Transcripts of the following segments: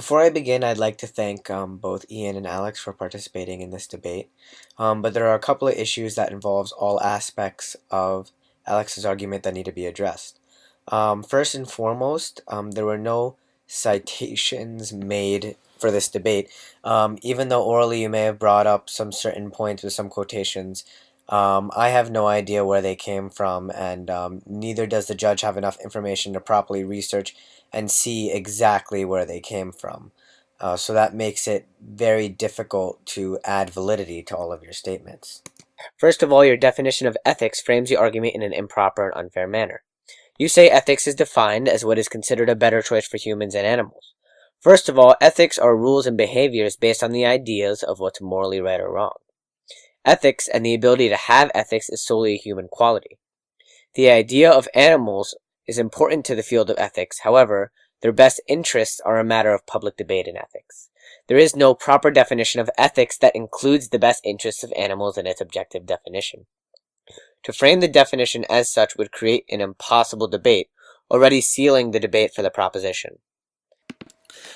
Before I begin, I'd like to thank both Ian and Alex for participating in this debate. But there are a couple of issues that involves all aspects of Alex's argument that need to be addressed. First and foremost, there were no citations made for this debate. Even though orally you may have brought up some certain points with some quotations, I have no idea where they came from, and neither does the judge have enough information to properly research and see exactly where they came from. So that makes it very difficult to add validity to all of your statements. First of all, your definition of ethics frames the argument in an improper and unfair manner. You say ethics is defined as what is considered a better choice for humans and animals. First of all, ethics are rules and behaviors based on the ideas of what's morally right or wrong. Ethics and the ability to have ethics is solely a human quality. The idea of animals is important to the field of ethics. However, their best interests are a matter of public debate in ethics. There is no proper definition of ethics that includes the best interests of animals in its objective definition. To frame the definition as such would create an impossible debate, already sealing the debate for the proposition.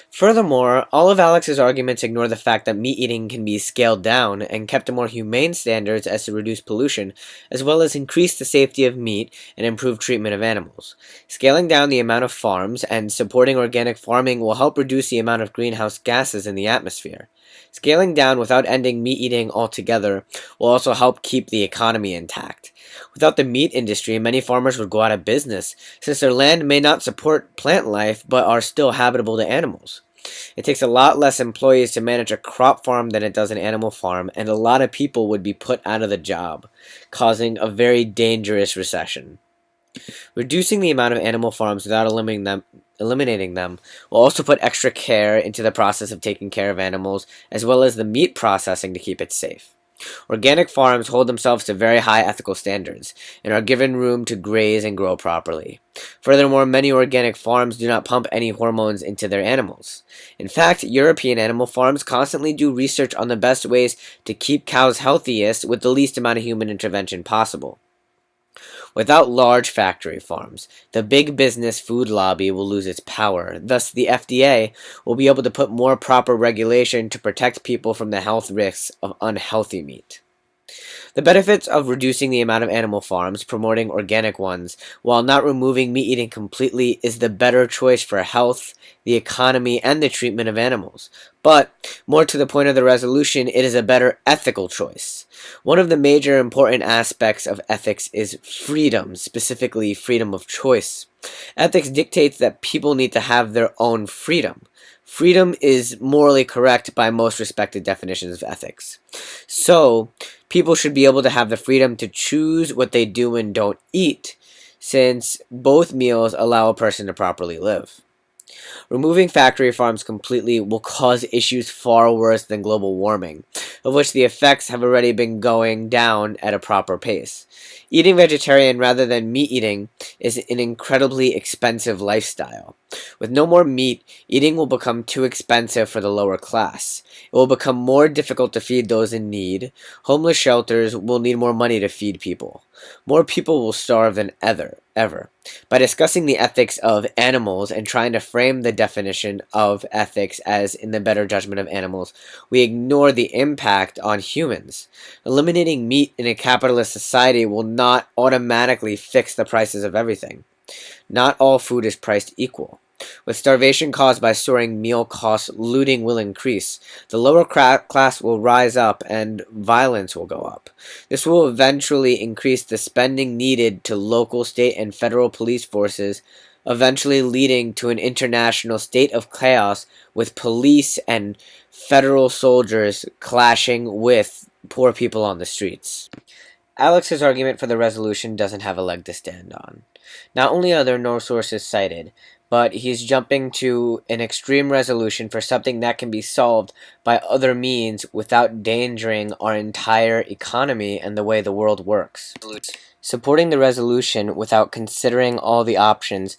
Furthermore, all of Alex's arguments ignore the fact that meat eating can be scaled down and kept to more humane standards as to reduce pollution, as well as increase the safety of meat and improve treatment of animals. Scaling down the amount of farms and supporting organic farming will help reduce the amount of greenhouse gases in the atmosphere. Scaling down without ending meat eating altogether will also help keep the economy intact. Without the meat industry, many farmers would go out of business, since their land may not support plant life but are still habitable to animals. It takes a lot less employees to manage a crop farm than it does an animal farm, and a lot of people would be put out of the job, causing a very dangerous recession. Reducing the amount of animal farms without eliminating them will also put extra care into the process of taking care of animals, as well as the meat processing to keep it safe. Organic farms hold themselves to very high ethical standards and are given room to graze and grow properly. Furthermore, many organic farms do not pump any hormones into their animals. In fact, European animal farms constantly do research on the best ways to keep cows healthiest with the least amount of human intervention possible. Without large factory farms, the big business food lobby will lose its power. Thus, the FDA will be able to put more proper regulation to protect people from the health risks of unhealthy meat. The benefits of reducing the amount of animal farms, promoting organic ones, while not removing meat eating completely is the better choice for health, the economy, and the treatment of animals. But, more to the point of the resolution, it is a better ethical choice. One of the major important aspects of ethics is freedom, specifically freedom of choice. Ethics dictates that people need to have their own freedom. Freedom is morally correct by most respected definitions of ethics. So, people should be able to have the freedom to choose what they do and don't eat, since both meals allow a person to properly live. Removing factory farms completely will cause issues far worse than global warming, of which the effects have already been going down at a proper pace. Eating vegetarian rather than meat eating is an incredibly expensive lifestyle. With no more meat, eating will become too expensive for the lower class. It will become more difficult to feed those in need. Homeless shelters will need more money to feed people. More people will starve than ever. By discussing the ethics of animals and trying to frame the definition of ethics as in the better judgment of animals, we ignore the impact on humans. Eliminating meat in a capitalist society will not automatically fix the prices of everything. Not all food is priced equal. With starvation caused by soaring meal costs, looting will increase. The lower class will rise up and violence will go up. This will eventually increase the spending needed to local, state, and federal police forces, eventually leading to an international state of chaos with police and federal soldiers clashing with poor people on the streets. Alex's argument for the resolution doesn't have a leg to stand on. Not only are there no sources cited, but he's jumping to an extreme resolution for something that can be solved by other means without endangering our entire economy and the way the world works. Supporting the resolution without considering all the options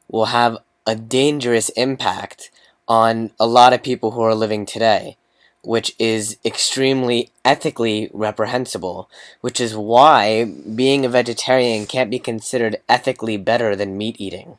will have a dangerous impact on a lot of people who are living today, which is extremely ethically reprehensible, which is why being a vegetarian can't be considered ethically better than meat eating.